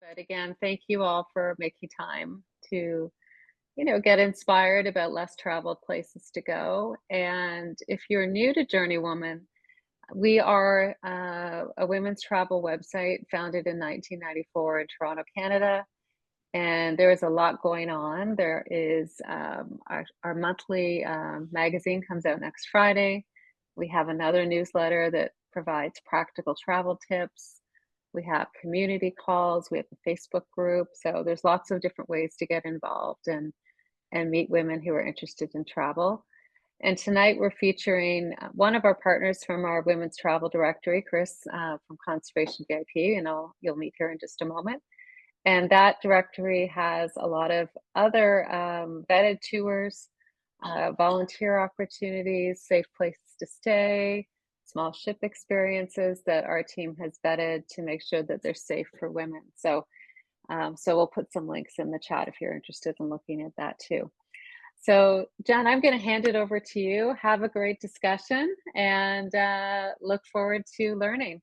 But again, thank you all for making time to, get inspired about less traveled places to go. And if you're new to JourneyWoman, we are a women's travel website founded in 1994 in Toronto, Canada. And there is a lot going on. There is our monthly magazine comes out next Friday. We have another newsletter that provides practical travel tips. We have community calls. We have a Facebook group. So there's lots of different ways to get involved and meet women who are interested in travel. And tonight we're featuring one of our partners from our women's travel directory, Chris from Conservation VIP, and you'll meet her in just a moment. And that directory has a lot of other vetted tours, volunteer opportunities, safe places to stay, small ship experiences that our team has vetted to make sure that they're safe for women. So we'll put some links in the chat if you're interested in looking at that too. So Jen, I'm going to hand it over to you. Have a great discussion and look forward to learning.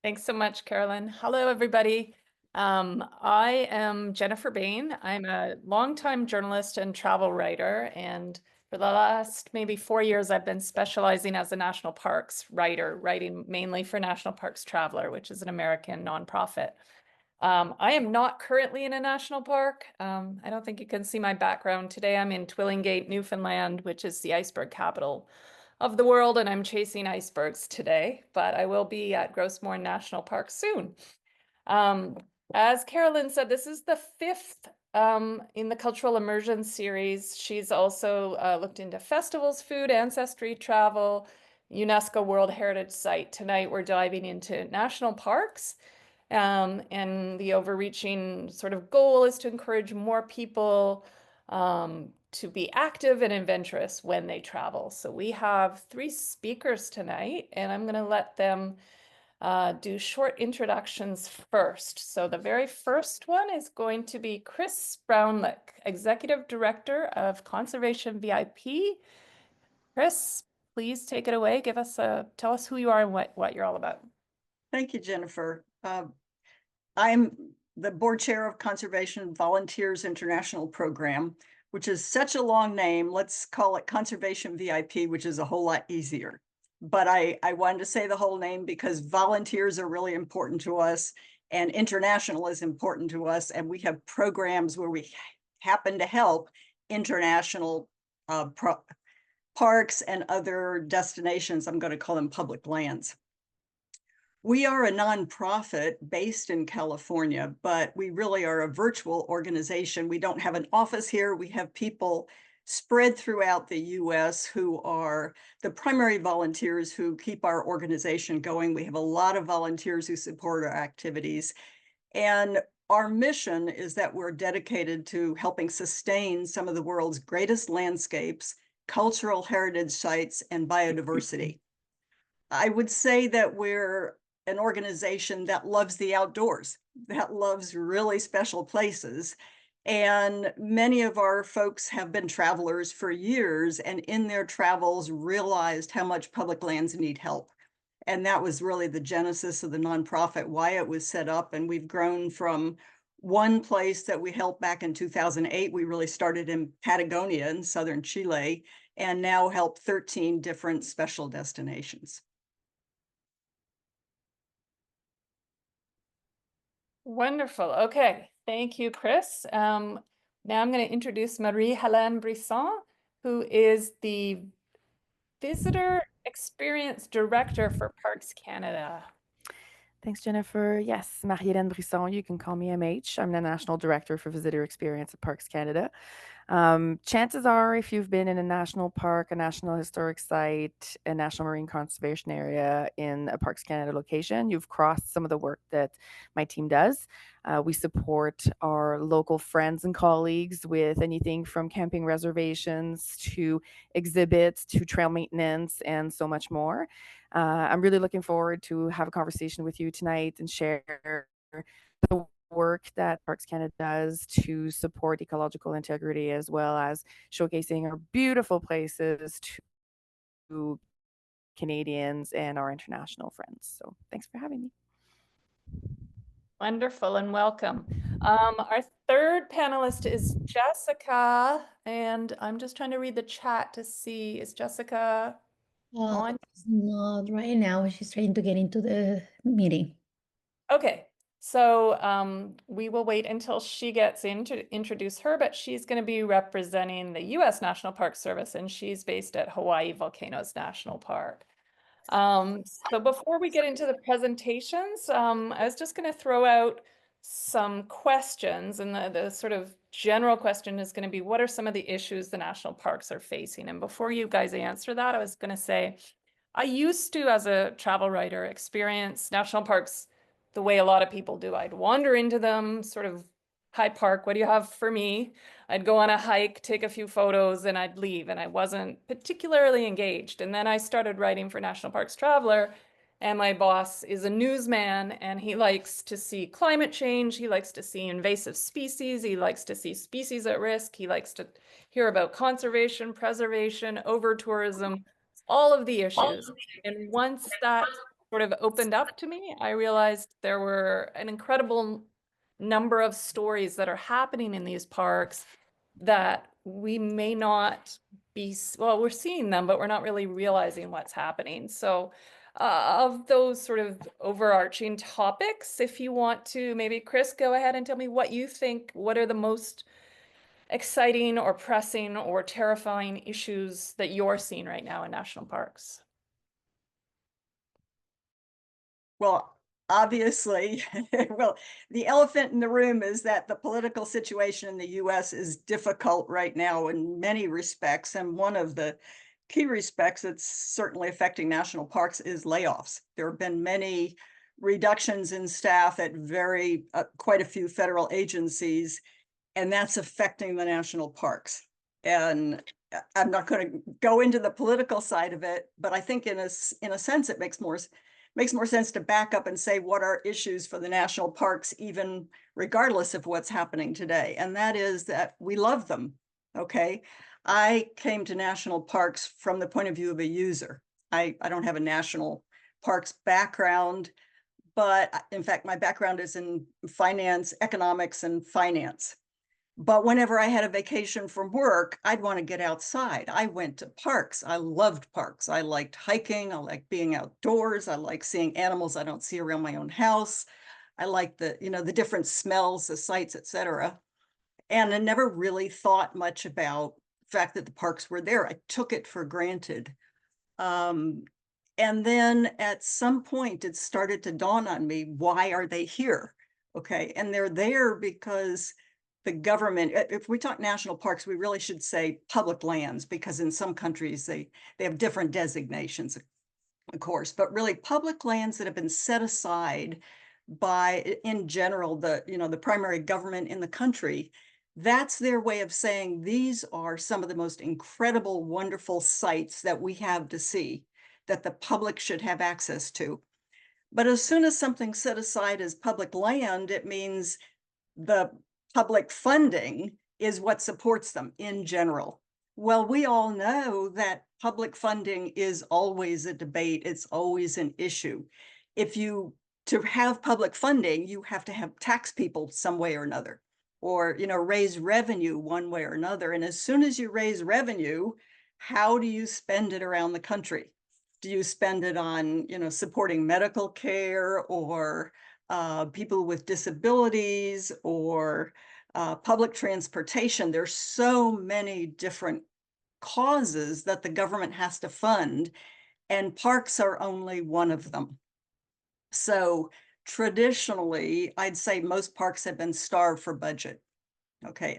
Thanks so much, Carolyn. Hello, everybody. I am Jennifer Bain. I'm a longtime journalist and travel writer, and for the last maybe 4 years, I've been specializing as a national parks writer, writing mainly for National Parks Traveler, which is an American nonprofit. I am not currently in a national park. I don't think you can see my background today. I'm in Twillingate, Newfoundland, which is the iceberg capital of the world, and I'm chasing icebergs today, but I will be at Grossmore National Park soon. As Carolyn said, this is the fifth in the cultural immersion series. She's also looked into festivals, food, ancestry, travel, UNESCO World Heritage Site. Tonight we're diving into national parks. And the overreaching sort of goal is to encourage more people to be active and adventurous when they travel. So we have 3 speakers tonight, and I'm going to let them do short introductions first. So the very first one is going to be Chris Brownlick, Executive Director of Conservation VIP. Chris, please take it away. Tell us who you are and what you're all about. Thank you, Jennifer. I'm the board chair of Conservation Volunteers International Program, which is such a long name. Let's call it Conservation VIP, which is a whole lot easier. But I wanted to say the whole name because volunteers are really important to us and international is important to us. And we have programs where we happen to help international parks and other destinations. I'm going to call them public lands. We are a nonprofit based in California, but we really are a virtual organization. We don't have an office here. We have people spread throughout the US who are the primary volunteers who keep our organization going. We have a lot of volunteers who support our activities. And our mission is that we're dedicated to helping sustain some of the world's greatest landscapes, cultural heritage sites, and biodiversity. I would say that we're an organization that loves the outdoors, that loves really special places. And many of our folks have been travelers for years and in their travels realized how much public lands need help. And that was really the genesis of the nonprofit, why it was set up. And we've grown from one place that we helped back in 2008. We really started in Patagonia in southern Chile and now help 13 different special destinations. Wonderful. Okay. Thank you, Chris. Now I'm going to introduce Marie-Hélène Brisson, who is the Visitor Experience Director for Parks Canada. Thanks, Jennifer. Yes, Marie-Hélène Brisson. You can call me MH. I'm the National Director for Visitor Experience at Parks Canada. Chances are, if you've been in a national park, a national historic site, a national marine conservation area in a Parks Canada location, you've crossed some of the work that my team does. We support our local friends and colleagues with anything from camping reservations to exhibits to trail maintenance and so much more. I'm really looking forward to have a conversation with you tonight and share the work that Parks Canada does to support ecological integrity, as well as showcasing our beautiful places to Canadians and our international friends. So thanks for having me. Wonderful and welcome. Our third panelist is Jessica, and I'm just trying to read the chat to see, is Jessica on? It's not right now. She's trying to get into the meeting. Okay, so we will wait until she gets in to introduce her, but she's going to be representing the U.S. National Park Service, and she's based at Hawaii Volcanoes National Park. So before we get into the presentations, I was just going to throw out some questions, and the sort of general question is going to be, what are some of the issues the national parks are facing? And before you guys answer that, I was going to say, I used to, as a travel writer, experience national parks the way a lot of people do. I'd wander into them, sort of, hi park, what do you have for me? I'd go on a hike, take a few photos, and I'd leave, and I wasn't particularly engaged. And then I started writing for National Parks Traveler, and my boss is a newsman, and he likes to see climate change, he likes to see invasive species, he likes to see species at risk, he likes to hear about conservation, preservation, over-tourism, all of the issues. And once that sort of opened up to me, I realized there were an incredible number of stories that are happening in these parks that we may not be, well, we're seeing them, but we're not really realizing what's happening. So of those sort of overarching topics, if you want to, maybe Chris, go ahead and tell me what you think, what are the most exciting or pressing or terrifying issues that you're seeing right now in national parks? Well, obviously, well, the elephant in the room is that the political situation in the US is difficult right now in many respects. And one of the key respects that's certainly affecting national parks is layoffs. There have been many reductions in staff at quite a few federal agencies, and that's affecting the national parks. And I'm not going to go into the political side of it, but I think in a sense, it makes more sense to back up and say what are issues for the national parks, even regardless of what's happening today. And that is that we love them, okay? I came to national parks from the point of view of a user. I don't have a national parks background, but in fact, my background is in finance, economics, and finance. But whenever I had a vacation from work, I'd want to get outside. I went to parks. I loved parks. I liked hiking. I liked being outdoors. I like seeing animals I don't see around my own house. I like the different smells, the sights, etc. And I never really thought much about the fact that the parks were there. I took it for granted. And then at some point, it started to dawn on me, why are they here? Okay, and they're there because the government, if we talk national parks, we really should say public lands, because in some countries they have different designations, of course, but really public lands that have been set aside by, in general, the primary government in the country. That's their way of saying these are some of the most incredible, wonderful sites that we have to see, that the public should have access to. But as soon as something's set aside as public land, it means the public funding is what supports them in general. Well, we all know that public funding is always a debate. It's always an issue. To have public funding, you have to have tax people some way or another, or raise revenue one way or another. And as soon as you raise revenue, how do you spend it around the country? Do you spend it on supporting medical care, or people with disabilities, or public transportation? There's so many different causes that the government has to fund, and parks are only one of them. So traditionally, I'd say most parks have been starved for budget. Okay,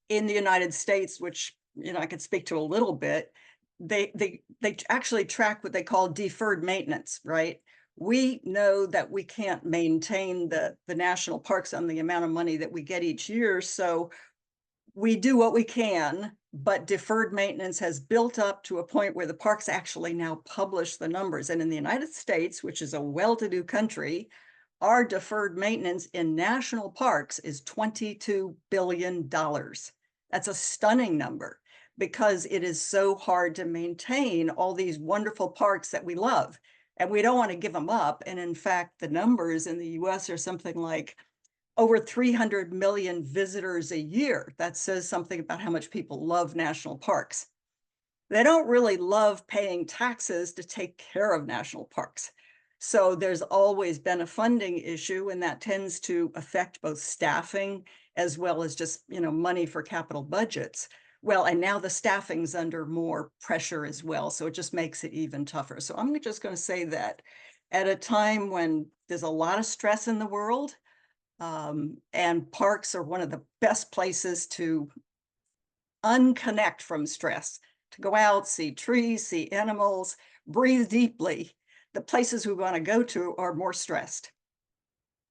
in the United States, which I could speak to a little bit, they actually track what they call deferred maintenance, right? We know that we can't maintain the national parks on the amount of money that we get each year, so we do what we can, but deferred maintenance has built up to a point where the parks actually now publish the numbers. And in the United States, which is a well-to-do country, our deferred maintenance in national parks is $22 billion. That's a stunning number, because it is so hard to maintain all these wonderful parks that we love. and we don't want to give them up. And in fact, the numbers in the US are something like over 300 million visitors a year. That says something about how much people love national parks. They don't really love paying taxes to take care of national parks. So there's always been a funding issue, and that tends to affect both staffing as well as just, money for capital budgets. Well, and now the staffing's under more pressure as well, so it just makes it even tougher. So I'm just going to say that at a time when there's a lot of stress in the world, and parks are one of the best places to unconnect from stress, to go out, see trees, see animals, breathe deeply. The places we want to go to are more stressed.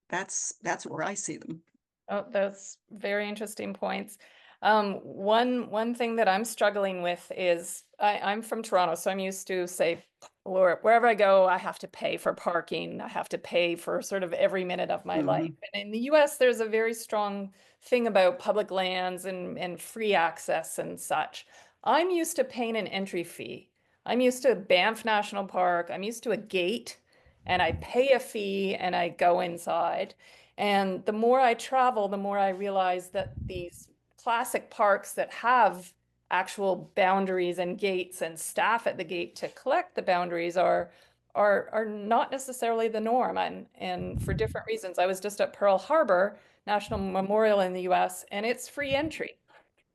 That's where I see them. Oh, that's very interesting points. One thing that I'm struggling with is I'm from Toronto, so I'm used to, say, wherever I go, I have to pay for parking. I have to pay for sort of every minute of my life. And in the US, there's a very strong thing about public lands and free access and such. I'm used to paying an entry fee. I'm used to Banff National Park. I'm used to a gate, and I pay a fee and I go inside. And the more I travel, the more I realize that these classic parks that have actual boundaries and gates and staff at the gate to collect the boundaries are not necessarily the norm, and for different reasons. I was just at Pearl Harbor National Memorial in the US, and it's free entry.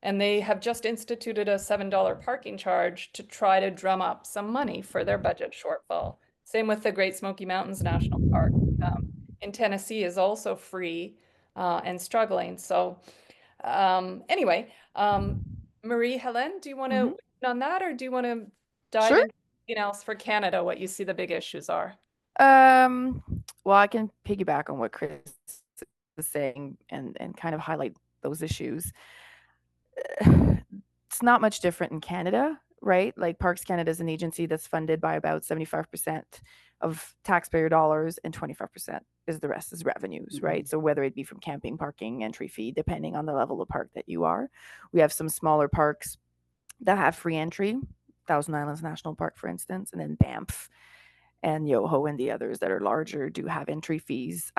And they have just instituted a $7 parking charge to try to drum up some money for their budget shortfall. Same with the Great Smoky Mountains National Park in Tennessee is also free and struggling. So anyway, Marie-Hélène, do you want to Mhm. on that, or do you want to dive Sure. into something else for Canada, what you see the big issues are? Well, I can piggyback on what Chris is saying and kind of highlight those issues. It's not much different in Canada, right? Like Parks Canada is an agency that's funded by about 75% of taxpayer dollars, and 25% is the rest is revenues, right? So whether it be from camping, parking, entry fee, depending on the level of park that you are. We have some smaller parks that have free entry, Thousand Islands National Park, for instance, and then Banff and Yoho and the others that are larger do have entry fees.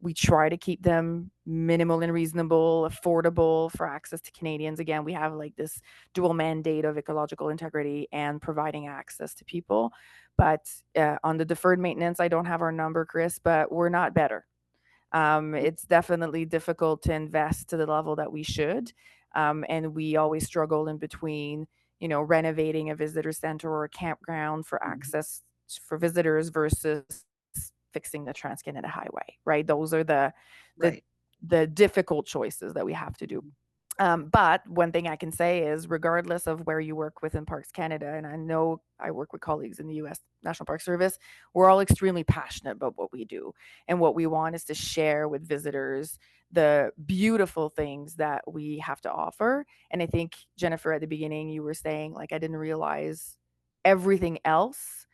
We try to keep them minimal and reasonable, affordable for access to Canadians. Again, we have like this dual mandate of ecological integrity and providing access to people. But on the deferred maintenance, I don't have our number, Chris, but we're not better. It's definitely difficult to invest to the level that we should. And we always struggle in between, renovating a visitor center or a campground for access for visitors versus fixing the Trans-Canada Highway, right? Those are the Right. the difficult choices that we have to do. But one thing I can say is, regardless of where you work within Parks Canada, and I know I work with colleagues in the US National Park Service, we're all extremely passionate about what we do. And what we want is to share with visitors the beautiful things that we have to offer. And I think, Jennifer, at the beginning, you were saying, like, I didn't realize everything else.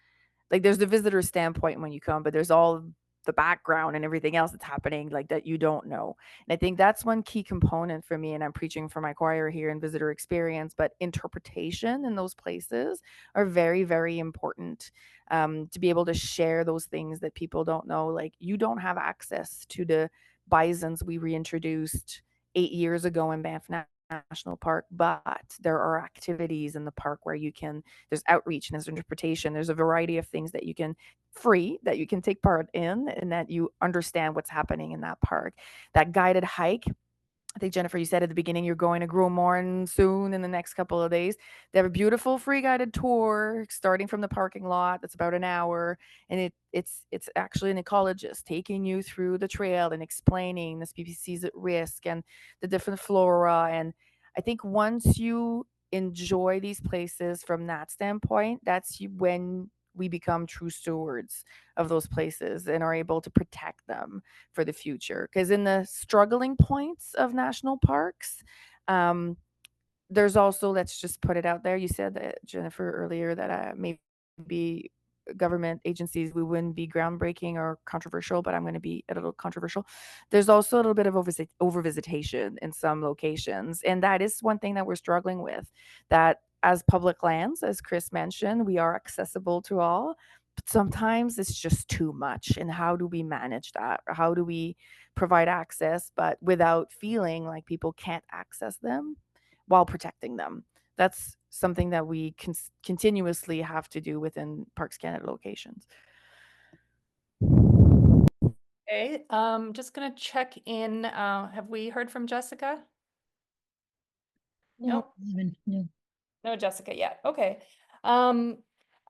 Like, there's the visitor standpoint when you come, but there's all the background and everything else that's happening, like, that you don't know. And I think that's one key component for me, and I'm preaching for my choir here in visitor experience, but interpretation in those places are very, very important, to be able to share those things that people don't know. Like, you don't have access to the bisons we reintroduced 8 years ago in Banff National Park, but there are activities in the park where there's outreach and there's interpretation. There's a variety of things that you can take part in, and that you understand what's happening in that park. That guided hike, I think, Jennifer, you said at the beginning you're going to Gros Morne soon in the next couple of days. They have a beautiful free guided tour starting from the parking lot. That's about an hour, and it's actually an ecologist taking you through the trail and explaining the species at risk and the different flora. And I think once you enjoy these places from that standpoint, when we become true stewards of those places and are able to protect them for the future. Because in the struggling points of national parks, there's also, let's just put it out there. You said that, Jennifer, earlier, that maybe government agencies, we wouldn't be groundbreaking or controversial, but I'm going to be a little controversial. There's also a little bit of overvisitation in some locations. And that is one thing that we're struggling with, that as public lands, as Chris mentioned, we are accessible to all. But sometimes it's just too much. And how do we manage that? Or how do we provide access, but without feeling like people can't access them while protecting them? That's something that we continuously have to do within Parks Canada locations. Okay, just gonna check in. Have we heard from Jessica? No, Nope. no. No, Jessica, yet. Okay. Um,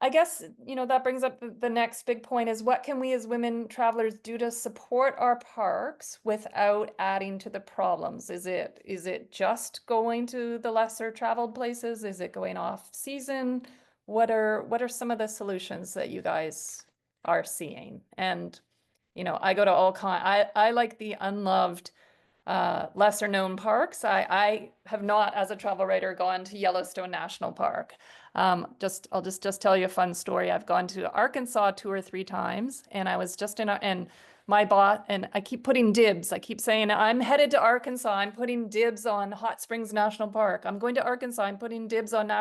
I guess, that brings up the next big point is what can we as women travelers do to support our parks without adding to the problems? Is it just going to the lesser traveled places? Is it going off season? What are some of the solutions that you guys are seeing? And, I go to all I like the unloved lesser known parks. I have not, as a travel writer, gone to Yellowstone National Park. I'll just tell you a fun story. I've gone to Arkansas 2 or 3 times, and I was just and my boss, and I keep putting dibs. I keep saying, I'm headed to Arkansas. I'm putting dibs on Hot Springs National Park. I'm going to Arkansas. I'm putting dibs on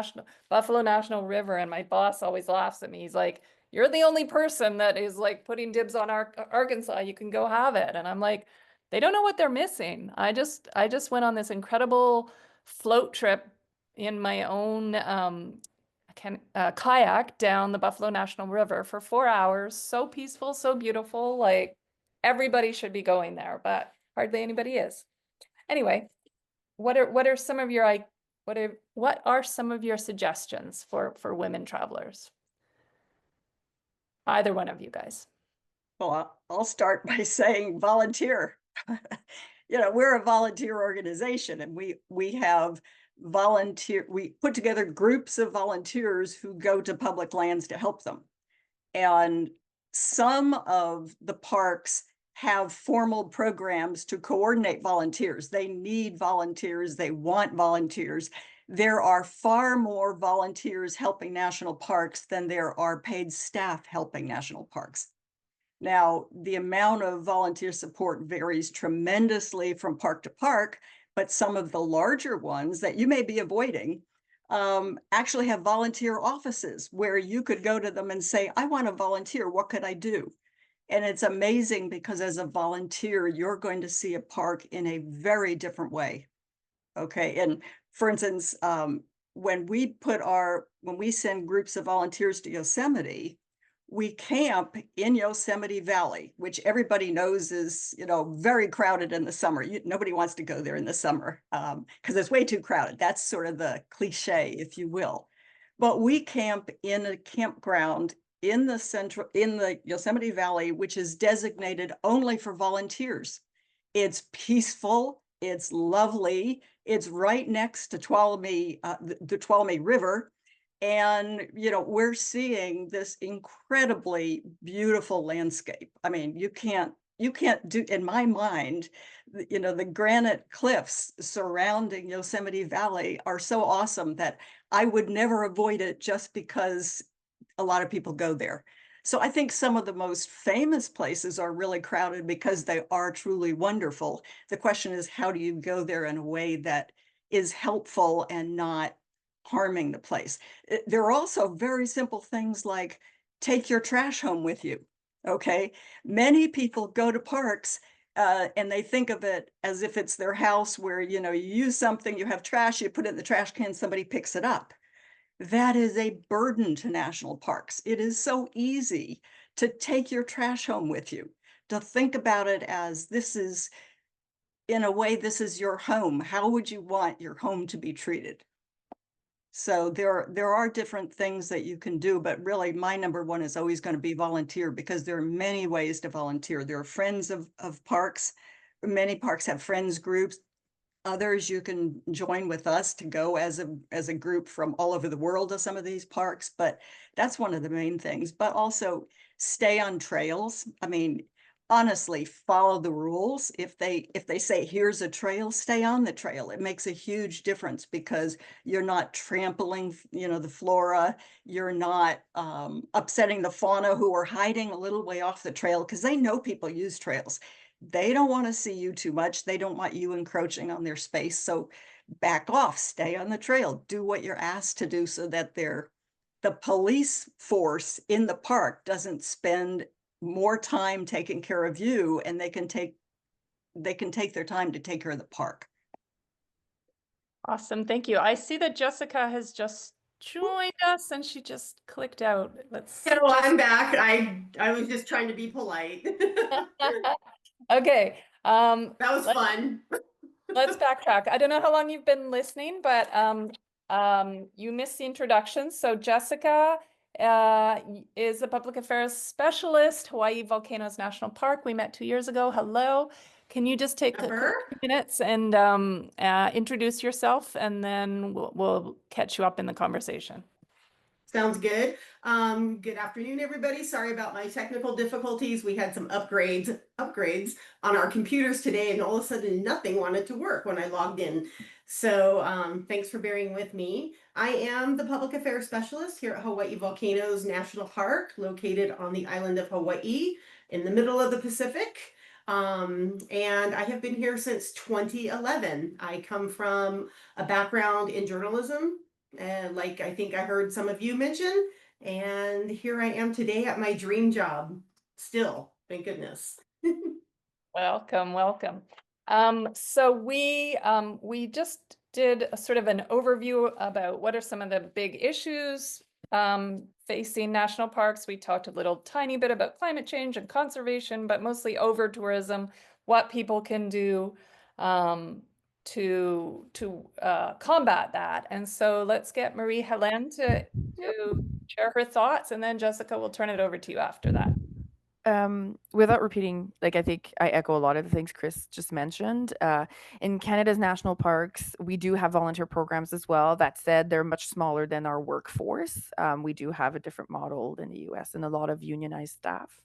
Buffalo National River. And my boss always laughs at me. He's like, you're the only person that is like putting dibs on Arkansas. You can go have it. And I'm like, they don't know what they're missing. I just went on this incredible float trip in my own kayak down the Buffalo National River for 4 hours. So peaceful, so beautiful. Like everybody should be going there, but hardly anybody is. Anyway, what are some of your what are some of your suggestions for women travelers? Either one of you guys. Well, I'll start by saying volunteer. We're a volunteer organization, and we have we put together groups of volunteers who go to public lands to help them. And some of the parks have formal programs to coordinate volunteers. They need volunteers. They want volunteers. There are far more volunteers helping national parks than there are paid staff helping national parks. Now, the amount of volunteer support varies tremendously from park to park, but some of the larger ones that you may be avoiding actually have volunteer offices where you could go to them and say, I want to volunteer. What could I do? And it's amazing because as a volunteer, you're going to see a park in a very different way. Okay. And for instance, when we send groups of volunteers to Yosemite, we camp in Yosemite Valley, which everybody knows is, very crowded in the summer. Nobody wants to go there in the summer because it's way too crowded. That's sort of the cliche, if you will. But we camp in a campground in the Yosemite Valley, which is designated only for volunteers. It's peaceful. It's lovely. It's right next to the Tuolumne River. And, we're seeing this incredibly beautiful landscape. I mean, you can't do, in my mind, the granite cliffs surrounding Yosemite Valley are so awesome that I would never avoid it just because a lot of people go there. So I think some of the most famous places are really crowded because they are truly wonderful. The question is, how do you go there in a way that is helpful and not harming the place? There are also very simple things like take your trash home with you. Okay. Many people go to parks and they think of it as if it's their house where, you use something, you have trash, you put it in the trash can, somebody picks it up. That is a burden to national parks. It is so easy to take your trash home with you, to think about it as in a way, this is your home. How would you want your home to be treated? So there are different things that you can do, but really my number one is always going to be volunteer because there are many ways to volunteer. There are friends of parks. Many parks have friends groups. Others you can join with us to go as a group from all over the world to some of these parks, but that's one of the main things. But also stay on trails. I mean, honestly, follow the rules. If they say here's a trail, stay on the trail. It makes a huge difference because you're not trampling, the flora. You're not upsetting the fauna who are hiding a little way off the trail because they know people use trails. They don't want to see you too much. They don't want you encroaching on their space. So back off, stay on the trail, do what you're asked to do so that they're the police force in the park doesn't spend more time taking care of you, and they can take their time to take care of the park. Awesome. Thank you. I see that Jessica has just joined us and she just clicked out. Let's Hello, I'm back. I was just trying to be polite. Okay. That was fun. Let's backtrack. I don't know how long you've been listening, but you missed the introduction. So Jessica is a public affairs specialist, Hawaii Volcanoes National Park. We met 2 years ago. Hello. Can you just take a quick 2 minutes and introduce yourself, and then we'll catch you up in the conversation. Sounds good. Good afternoon, everybody. Sorry about my technical difficulties. We had some upgrades on our computers today, and all of a sudden nothing wanted to work when I logged in. So thanks for bearing with me. I am the public affairs specialist here at Hawaii Volcanoes National Park, located on the island of Hawaii in the middle of the Pacific. And I have been here since 2011. I come from a background in journalism, like I think I heard some of you mention, and here I am today at my dream job still, thank goodness. Welcome, welcome. So we just did a sort of an overview about what are some of the big issues facing national parks. We talked a little tiny bit about climate change and conservation, but mostly over tourism, what people can do to combat that. And so let's get Marie-Hélène to share her thoughts, and then Jessica will turn it over to you after that. Without repeating, like, I think I echo a lot of the things Chris just mentioned. In Canada's national parks, we do have volunteer programs as well. That said, they're much smaller than our workforce. We do have a different model than the US and a lot of unionized staff.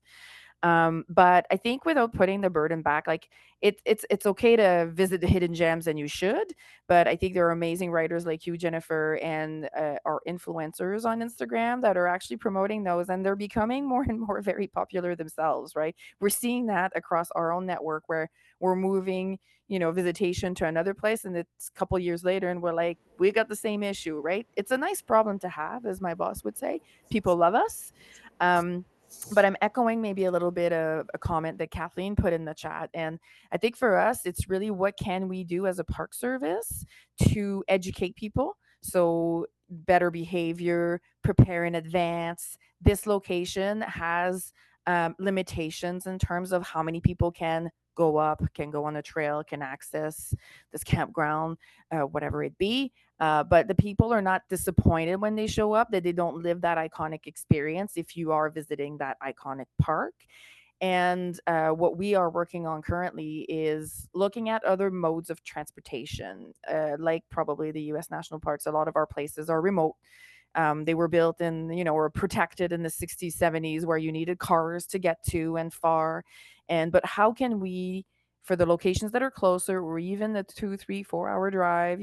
But I think without putting the burden back, like it's okay to visit the hidden gems, and you should. But I think there are amazing writers like you, Jennifer, and our influencers on Instagram that are actually promoting those, and they're becoming more and more very popular themselves. Right? We're seeing that across our own network, where we're moving, visitation to another place, and it's a couple years later, and we're like, we got the same issue. Right? It's a nice problem to have, as my boss would say. People love us. But I'm echoing maybe a little bit of a comment that Kathleen put in the chat. And I think for us, it's really what can we do as a park service to educate people? So better behavior, prepare in advance. This location has limitations in terms of how many people can go up, can go on a trail, can access this campground, whatever it be. But the people are not disappointed when they show up, that they don't live that iconic experience if you are visiting that iconic park. And what we are working on currently is looking at other modes of transportation, like probably the US national parks. A lot of our places are remote. They were built in, or protected in the 60s, 70s, where you needed cars to get to and far. But how can we, for the locations that are closer, or even the 2, 3, 4 hour drive,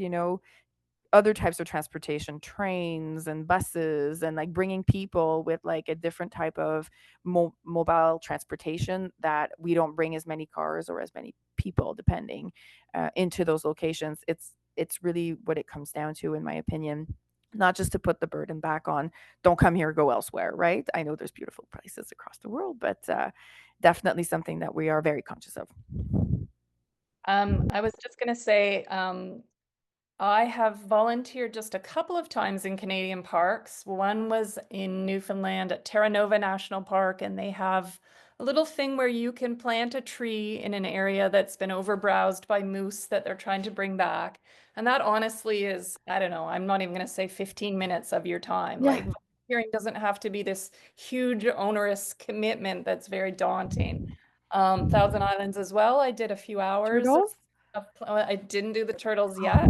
other types of transportation, trains and buses, and like bringing people with like a different type of mobile transportation, that we don't bring as many cars or as many people, depending, into those locations. It's really what it comes down to, in my opinion. Not just to put the burden back on, don't come here, go elsewhere, right? I know there's beautiful places across the world, but definitely something that we are very conscious of. I was just going to say, I have volunteered just a couple of times in Canadian parks. One was in Newfoundland at Terra Nova National Park, and they have a little thing where you can plant a tree in an area that's been overbrowsed by moose that they're trying to bring back. And that honestly is, I don't know, I'm not even going to say 15 minutes of your time. Yeah. Like, volunteering doesn't have to be this huge onerous commitment that's very daunting. Thousand Islands as well. I did a few hours. Turtles? I didn't do the turtles yet.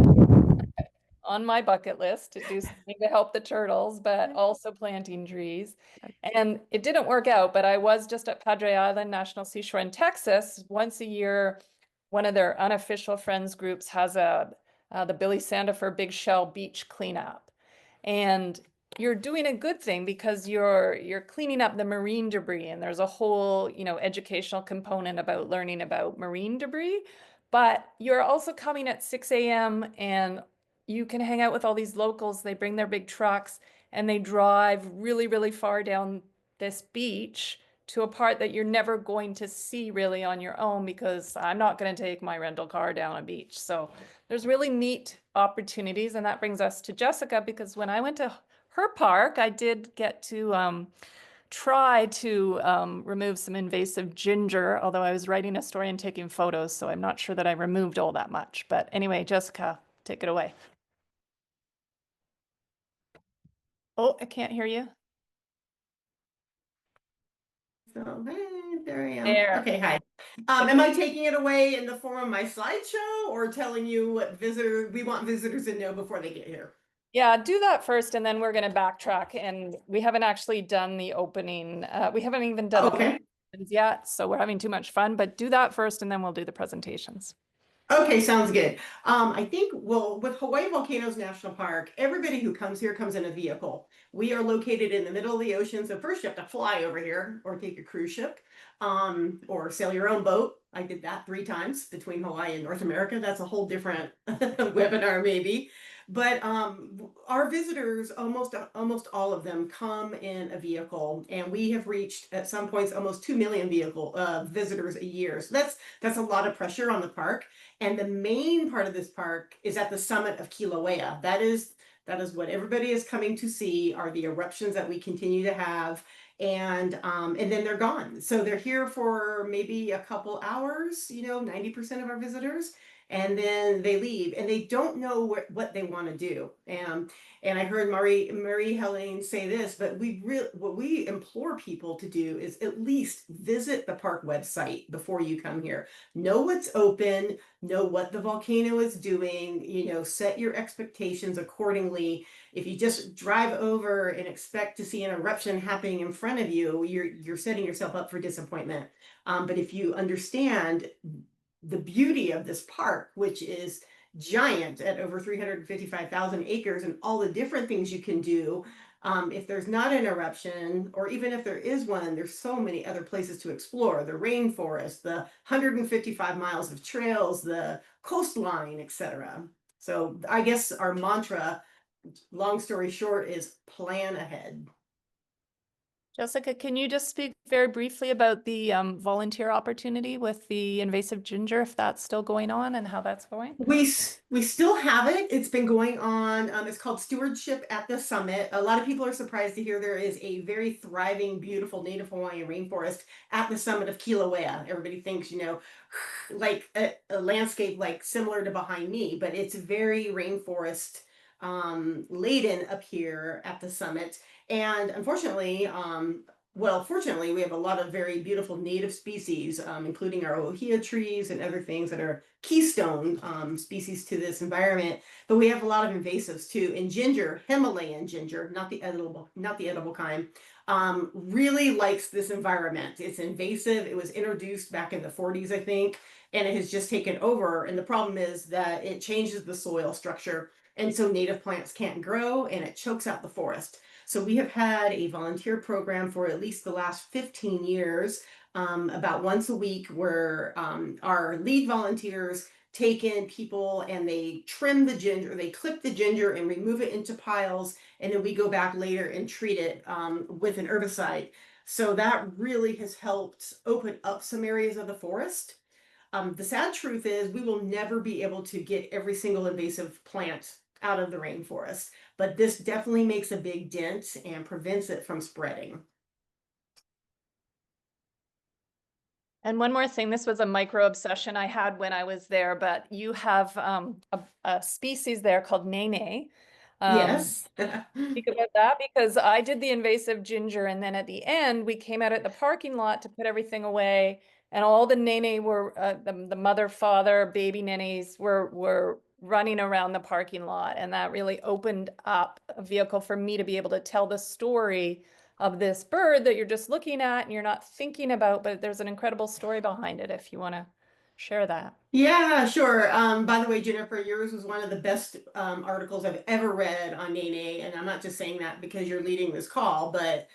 On my bucket list to do something to help the turtles, but also planting trees. And it didn't work out, but I was just at Padre Island National Seashore in Texas. Once a year, one of their unofficial friends groups has the Billy Sandifer Big Shell Beach cleanup. And you're doing a good thing because you're cleaning up the marine debris, and there's a whole, educational component about learning about marine debris. But you're also coming at 6 a.m. and you can hang out with all these locals. They bring their big trucks and they drive really, really far down this beach to a part that you're never going to see really on your own, because I'm not going to take my rental car down a beach. So there's really neat opportunities. And that brings us to Jessica, because when I went to her park, I did get to try to remove some invasive ginger, although I was writing a story and taking photos, so I'm not sure that I removed all that much. But anyway, Jessica, take it away. Oh, I can't hear you. So, hey, there I am. There. Okay, hi. Am I taking it away in the form of my slideshow or telling you what we want visitors to know before they get here? Yeah, do that first, and then we're going to backtrack. And we haven't actually done the opening. We haven't even done the Okay. presentations yet, so we're having too much fun. But do that first, and then we'll do the presentations. Okay, sounds good. I think, well, with Hawaii Volcanoes National Park, everybody who comes here comes in a vehicle. We are located in the middle of the ocean, so first you have to fly over here or take a cruise ship, or sail your own boat. I did that 3 times between Hawaii and North America. That's a whole different webinar maybe. But our visitors, almost all of them, come in a vehicle, and we have reached at some points almost 2 million visitors a year. So that's a lot of pressure on the park. And the main part of this park is at the summit of Kilauea. That is what everybody is coming to see, are the eruptions that we continue to have. And then they're gone. So they're here for maybe a couple hours, 90% of our visitors, and then they leave and they don't know what they want to do. And I heard Marie Helene say this, but what we implore people to do is at least visit the park website before you come here. Know what's open, know what the volcano is doing, set your expectations accordingly. If you just drive over and expect to see an eruption happening in front of you, you're setting yourself up for disappointment. But if you understand the beauty of this park, which is giant at over 355,000 acres, and all the different things you can do. If there's not an eruption, or even if there is one, there's so many other places to explore: the rainforest, the 155 miles of trails, the coastline, etc. So I guess our mantra, long story short, is plan ahead. Jessica, can you just speak very briefly about the volunteer opportunity with the invasive ginger, if that's still going on, and how that's going? We still have it. It's been going on. It's called Stewardship at the Summit. A lot of people are surprised to hear there is a very thriving, beautiful native Hawaiian rainforest at the summit of Kilauea. Everybody thinks, like a landscape like similar to behind me, but it's very rainforest laden up here at the summit. And unfortunately, fortunately, we have a lot of very beautiful native species, including our ohia trees and other things that are keystone species to this environment. But we have a lot of invasives too. And ginger, Himalayan ginger, not the edible kind, really likes this environment. It's invasive. It was introduced back in the 40s, I think, and it has just taken over. And the problem is that it changes the soil structure, and so native plants can't grow, and it chokes out the forest. So we have had a volunteer program for at least the last 15 years, about once a week, where our lead volunteers take in people and they trim the ginger, they clip the ginger and remove it into piles, and then we go back later and treat it with an herbicide. So that really has helped open up some areas of the forest. The sad truth is we will never be able to get every single invasive plant out of the rainforest, but this definitely makes a big dent and prevents it from spreading. And one more thing, this was a micro obsession I had when I was there, but you have a species there called nene. Yes. Speak about that, because I did the invasive ginger, and then at the end we came out at the parking lot to put everything away, and all the nene were the mother, father, baby nenes were running around the parking lot, and that really opened up a vehicle for me to be able to tell the story of this bird that you're just looking at and you're not thinking about, but there's an incredible story behind it if you want to share that. Yeah, sure. By the way, Jennifer, yours was one of the best articles I've ever read on Nene, and I'm not just saying that because you're leading this call, but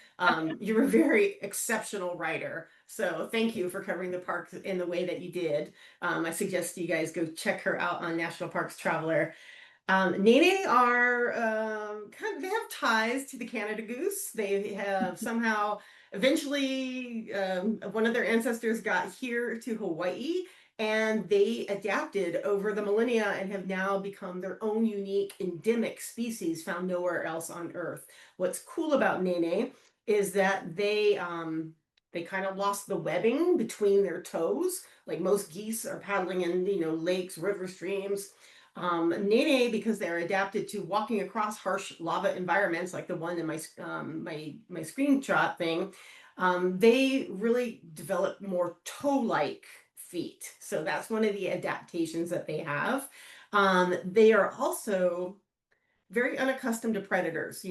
you're a very exceptional writer. So thank you for covering the parks in the way that you did. I suggest you guys go check her out on National Parks Traveler. Nene are they have ties to the Canada goose. They have somehow eventually one of their ancestors got here to Hawaii, and they adapted over the millennia and have now become their own unique endemic species found nowhere else on Earth. What's cool about Nene is that they kind of lost the webbing between their toes. Like most geese are paddling in, lakes, river streams. Nene, because they're adapted to walking across harsh lava environments, like the one in my screenshot thing, they really develop more toe-like feet. So that's one of the adaptations that they have. They are also very unaccustomed to predators.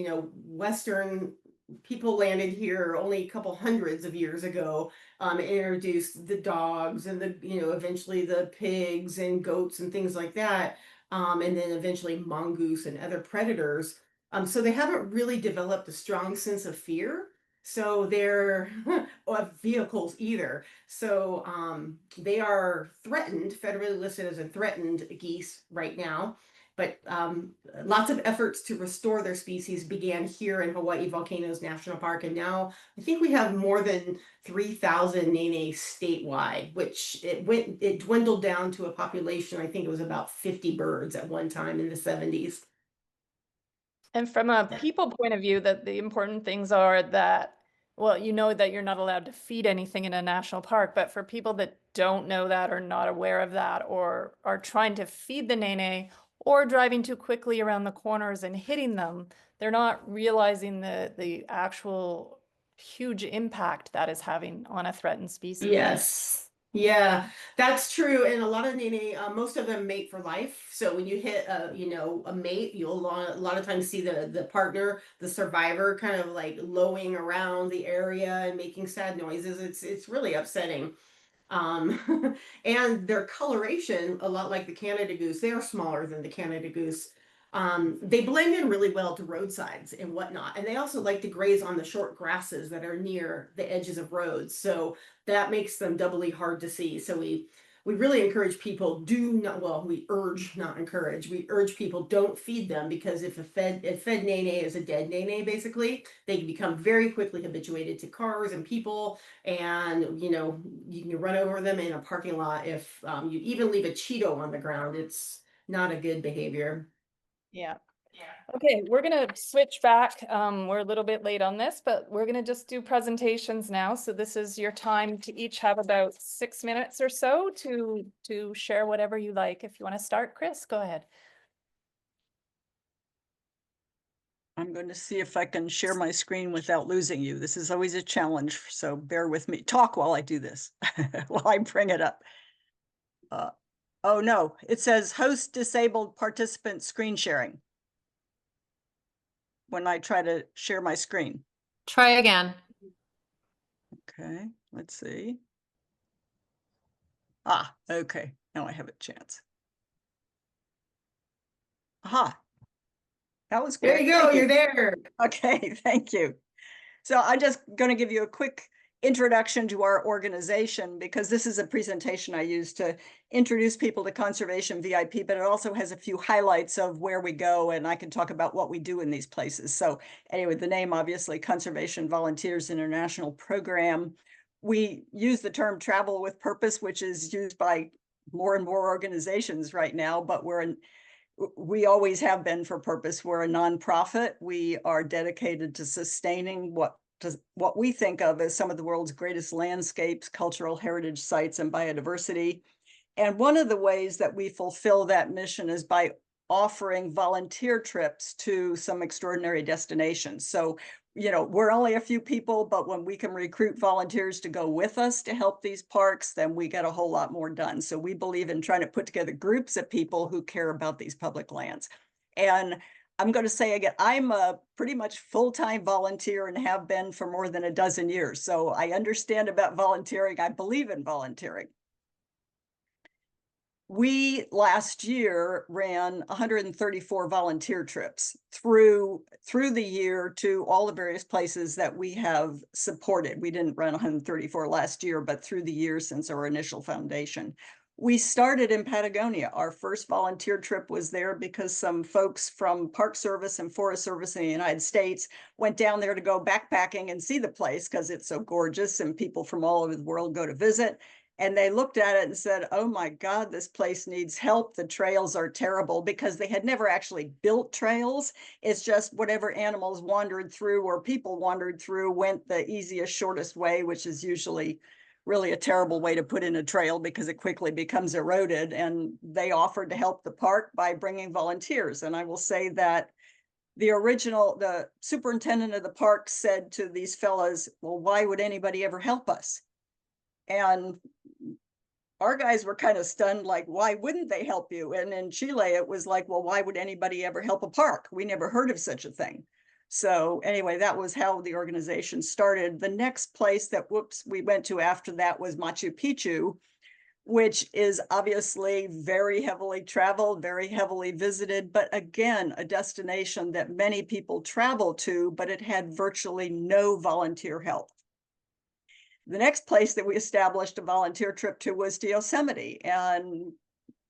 Western people landed here only a couple hundreds of years ago, introduced the dogs and eventually the pigs and goats and things like that. And then eventually mongoose and other predators. So they haven't really developed a strong sense of fear. So they're or vehicles either. So they are threatened, federally listed as a threatened geese right now. But lots of efforts to restore their species began here in Hawaii Volcanoes National Park. And now I think we have more than 3,000 Nene statewide, which it dwindled down to a population, I think it was about 50 birds at one time in the 70s. And from a people point of view, that the important things are that, well, that you're not allowed to feed anything in a national park, but for people that don't know that or not aware of that or are trying to feed the Nene or driving too quickly around the corners and hitting them, they're not realizing the actual huge impact that is having on a threatened species. Yes. Yeah, that's true. And a lot of Nene, most of them mate for life. So when you hit a mate, you'll a lot of times see the partner, the survivor, kind of like lowing around the area and making sad noises. It's really upsetting. And their coloration, a lot like the Canada goose, they are smaller than the Canada goose. They blend in really well to roadsides and whatnot. And they also like to graze on the short grasses that are near the edges of roads. So that makes them doubly hard to see. So we really encourage people, we urge, not encourage, we urge people don't feed them, because if a fed Nene is a dead Nene, basically, they can become very quickly habituated to cars and people. And, you can run over them in a parking lot. If you even leave a Cheeto on the ground, it's not a good behavior. Yeah. Okay, we're going to switch back. We're a little bit late on this, but we're going to just do presentations now. So this is your time to each have about 6 minutes or so to share whatever you like. If you want to start, Chris, go ahead. I'm going to see if I can share my screen without losing you. This is always a challenge, so bear with me. Talk while I do this, while I bring it up. Oh no, it says host disabled participant screen sharing when I try to share my screen. Try again. Okay, let's see. Okay, now I have a chance. Aha, that was good. There you go, you're there. Okay, thank you. So I'm just going to give you a quick introduction to our organization, because this is a presentation I use to introduce people to Conservation VIP, but it also has a few highlights of where we go, and I can talk about what we do in these places. So anyway, the name, obviously, Conservation Volunteers International Program. We use the term travel with purpose, which is used by more and more organizations right now, but we always have been for purpose. We're a nonprofit. We are dedicated to sustaining what we think of as some of the world's greatest landscapes, cultural heritage sites, and biodiversity. And one of the ways that we fulfill that mission is by offering volunteer trips to some extraordinary destinations. So, we're only a few people, but when we can recruit volunteers to go with us to help these parks, then we get a whole lot more done. So we believe in trying to put together groups of people who care about these public lands. And I'm going to say again, I'm a pretty much full-time volunteer and have been for more than a dozen years. So I understand about volunteering. I believe in volunteering. We last year ran 134 volunteer trips through the year to all the various places that we have supported. We didn't run 134 last year, but through the year since our initial foundation. We started in Patagonia. Our first volunteer trip was there because some folks from Park Service and Forest Service in the United States went down there to go backpacking and see the place because it's so gorgeous and people from all over the world go to visit. And they looked at it and said, oh my God, this place needs help. The trails are terrible, because they had never actually built trails. It's just whatever animals wandered through or people wandered through went the easiest, shortest way, which is usually really a terrible way to put in a trail because it quickly becomes eroded. And they offered to help the park by bringing volunteers. And I will say that the superintendent of the park said to these fellas, well, why would anybody ever help us? And our guys were kind of stunned, like, why wouldn't they help you? And in Chile, it was like, well, why would anybody ever help a park? We never heard of such a thing. So anyway, that was how the organization started. The next place that we went to after that was Machu Picchu, which is obviously very heavily traveled, very heavily visited, but again, a destination that many people travel to, but it had virtually no volunteer help. The next place that we established a volunteer trip to was to Yosemite. And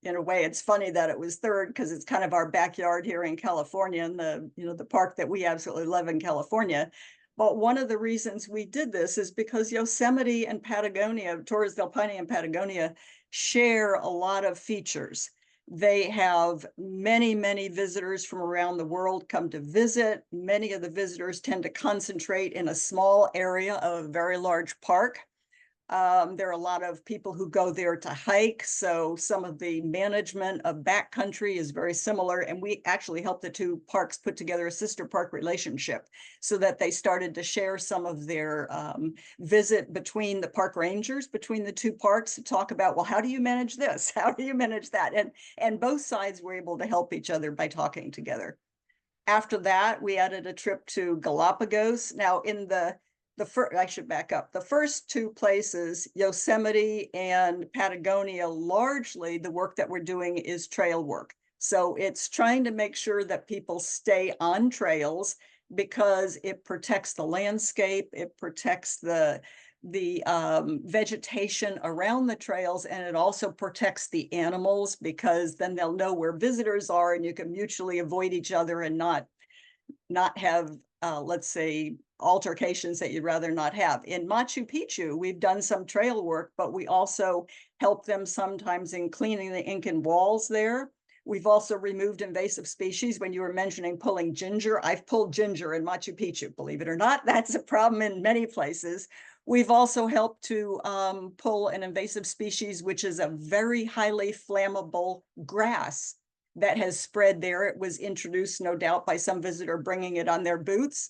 in a way, it's funny that it was third because it's kind of our backyard here in California, and the park that we absolutely love in California. But one of the reasons we did this is because Yosemite and Patagonia, Torres del Paine and Patagonia, share a lot of features. They have many, many visitors from around the world come to visit. Many of the visitors tend to concentrate in a small area of a very large park. There are a lot of people who go there to hike. So some of the management of backcountry is very similar. And we actually helped the two parks put together a sister park relationship so that they started to share some of their visit between the park rangers, between the two parks, to talk about, well, how do you manage this? How do you manage that? And both sides were able to help each other by talking together. After that, we added a trip to Galapagos. Now I should back up. The first two places, Yosemite and Patagonia, largely the work that we're doing is trail work. So it's trying to make sure that people stay on trails because it protects the landscape, it protects the vegetation around the trails, and it also protects the animals because then they'll know where visitors are and you can mutually avoid each other and not have, let's say, altercations that you'd rather not have. In Machu Picchu, we've done some trail work, but we also help them sometimes in cleaning the Incan walls there. We've also removed invasive species. When you were mentioning pulling ginger, I've pulled ginger in Machu Picchu, believe it or not. That's a problem in many places. We've also helped to pull an invasive species, which is a very highly flammable grass that has spread there. It was introduced, no doubt, by some visitor bringing it on their boots.